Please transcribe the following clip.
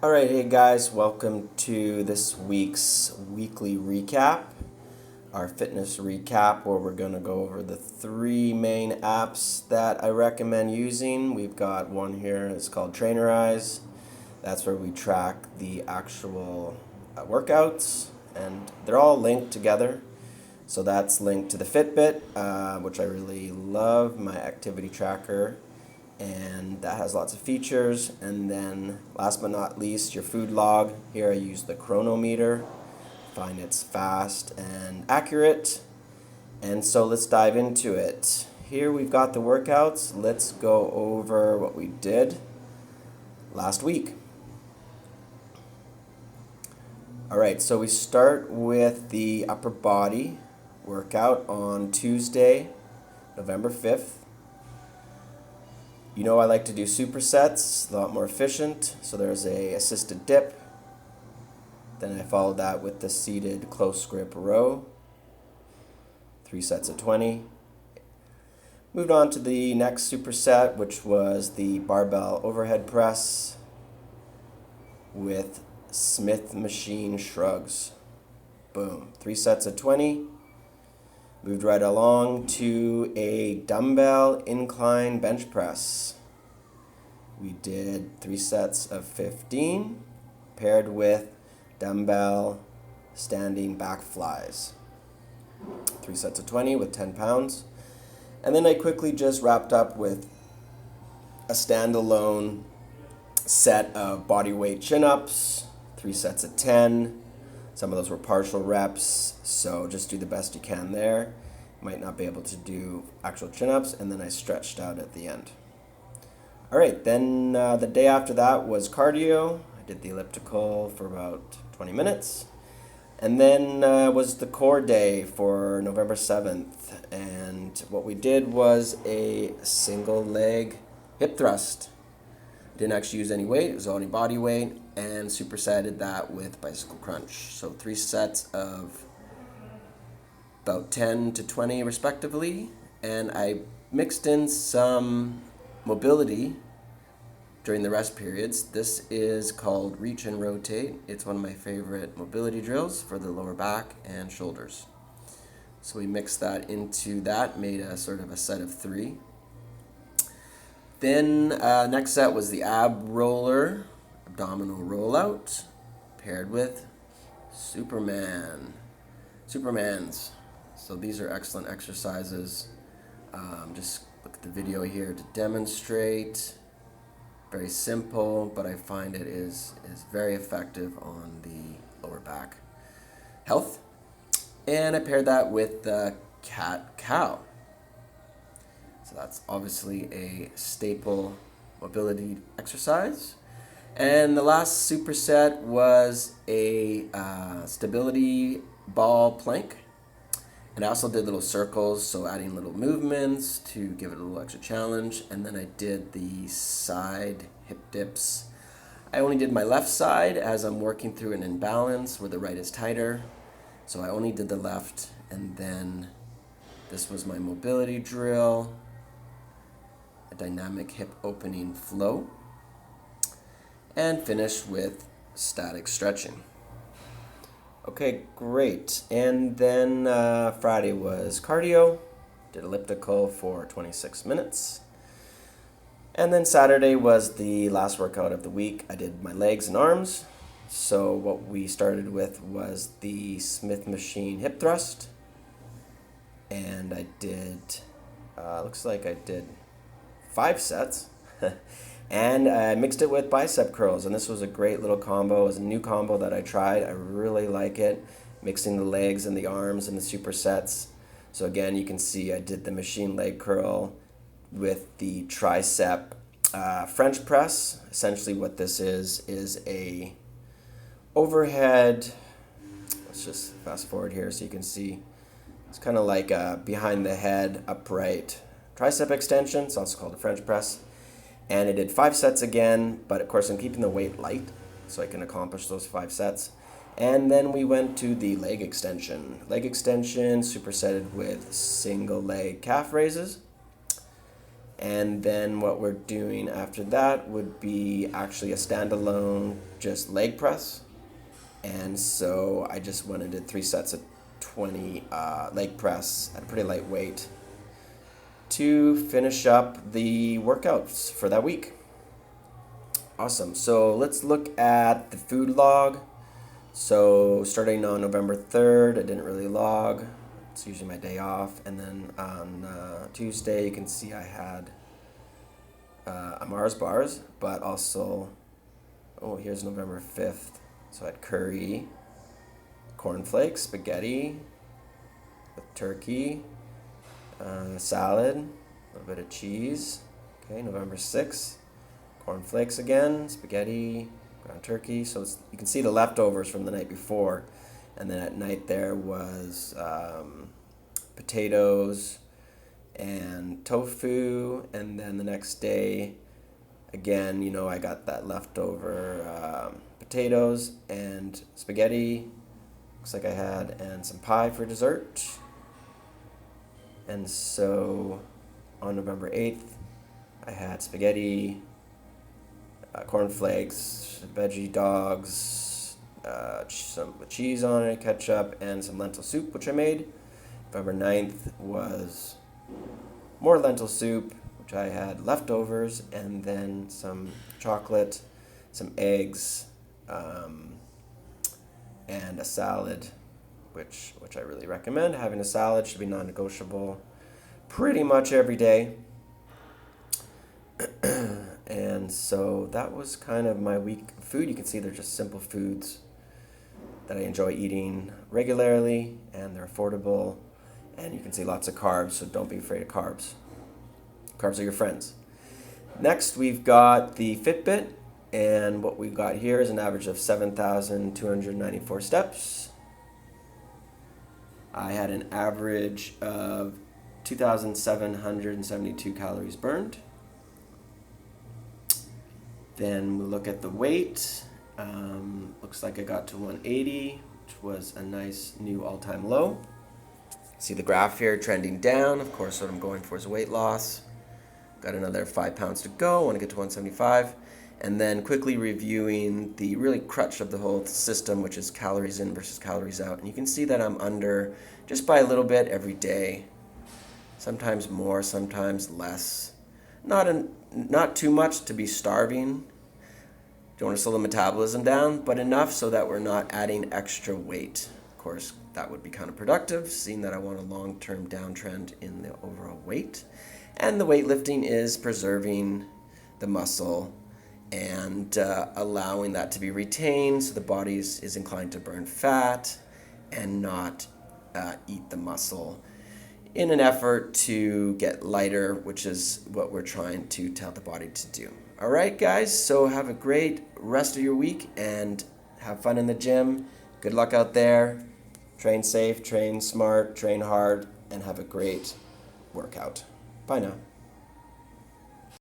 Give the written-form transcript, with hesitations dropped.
Alright, hey guys, welcome to this week's weekly recap, our fitness recap, where we're going to go over the three main apps that I recommend using. We've got one here, it's called Trainerize. That's where we track the actual workouts, and they're all linked together. So that's linked to the Fitbit, which I really love, my activity tracker, and that has lots of features. And then last but not least, your food log. Here I use the Chronometer, find it's fast and accurate. And so let's dive into it. Here we've got the workouts. Let's go over what we did last week. Alright, so we start with the upper body workout on Tuesday, November 5th. You know I like to do supersets, a lot more efficient. So there's a assisted dip. Then I followed that with the seated close grip row. 3 sets of 20. Moved on to the next superset, which was the barbell overhead press with Smith machine shrugs. Boom. 3 sets of 20. Moved right along to a dumbbell incline bench press. We did 3 sets of 15 paired with dumbbell standing back flies. 3 sets of 20 with 10 pounds. And then I quickly just wrapped up with a standalone set of body weight chin-ups, 3 sets of 10. Some of those were partial reps, so just do the best you can there. Might not be able to do actual chin-ups, and then I stretched out at the end. All right, then the day after that was cardio. I did the elliptical for about 20 minutes. And then was the core day for November 7th. And what we did was a single leg hip thrust. Didn't actually use any weight, it was only body weight, and supersetted that with bicycle crunch. So 3 sets of about 10 to 20 respectively, and I mixed in some mobility during the rest periods. This is called Reach and Rotate. It's one of my favorite mobility drills for the lower back and shoulders. So we mixed that into that, made a sort of a set of 3. Then next set was the ab roller, abdominal rollout, paired with Supermans. So these are excellent exercises. Just look at the video here to demonstrate. Very simple, but I find it is very effective on the lower back health. And I paired that with the cat-cow. So that's obviously a staple mobility exercise. And the last superset was a stability ball plank. And I also did little circles, so adding little movements to give it a little extra challenge. And then I did the side hip dips. I only did my left side as I'm working through an imbalance where the right is tighter. So I only did the left, and then this was my mobility drill. A dynamic hip opening flow, and finish with static stretching. Okay, great. And then Friday was cardio, did elliptical for 26 minutes. And then Saturday was the last workout of the week. I did my legs and arms. So what we started with was the Smith machine hip thrust. And I did, looks like I did 5 sets. And I mixed it with bicep curls, and this was a great little combo. It was a new combo that I tried. I really like it, mixing the legs and the arms and the supersets. So again, you can see I did the machine leg curl with the tricep French press. Essentially what this is a overhead, let's just fast forward here so you can see. It's kind of like a behind the head upright tricep extension. It's also called a French press. And I did 5 sets again, but of course I'm keeping the weight light so I can accomplish those 5 sets. And then we went to the leg extension. Leg extension supersetted with single leg calf raises. And then what we're doing after that would be actually a standalone just leg press. And so I just went and did 3 sets of 20 leg press at a pretty light weight to finish up the workouts for that week. Awesome. So let's look at the food log. So starting on November 3rd, I didn't really log. It's usually my day off. And then on Tuesday, you can see I had a Mars bars, but also, here's November 5th. So I had curry, cornflakes, spaghetti with turkey, salad, a little bit of cheese. Okay, November 6th, cornflakes again, spaghetti, ground turkey. So you can see the leftovers from the night before. And then at night there was potatoes and tofu. And then the next day, again, I got that leftover potatoes and spaghetti. Looks like I had, and some pie for dessert. And so on November 8th, I had spaghetti, cornflakes, veggie dogs, some with cheese on it, ketchup, and some lentil soup, which I made. November 9th was more lentil soup, which I had leftovers, and then some chocolate, some eggs, and a salad, which I really recommend. Having a salad should be non-negotiable pretty much every day. And so that was kind of my week of food. You can see they're just simple foods that I enjoy eating regularly, and they're affordable, and you can see lots of carbs, so don't be afraid of carbs. Carbs are your friends. Next, we've got the Fitbit, and what we've got here is an average of 7,294 steps. I had an average of 2,772 calories burned. Then we look at the weight. Looks like I got to 180, which was a nice new all-time low. See the graph here trending down. Of course, what I'm going for is weight loss. Got another 5 pounds to go. I want to get to 175. And then quickly reviewing the really crutch of the whole system, which is calories in versus calories out. And you can see that I'm under just by a little bit every day. Sometimes more, sometimes less. Not too much to be starving. Don't want to slow the metabolism down, but enough so that we're not adding extra weight. Of course, that would be counterproductive, seeing that I want a long-term downtrend in the overall weight. And the weightlifting is preserving the muscle and allowing that to be retained so the body is inclined to burn fat and not eat the muscle in an effort to get lighter, which is what we're trying to tell the body to do. All right, guys, so have a great rest of your week and have fun in the gym. Good luck out there. Train safe, train smart, train hard, and have a great workout. Bye now.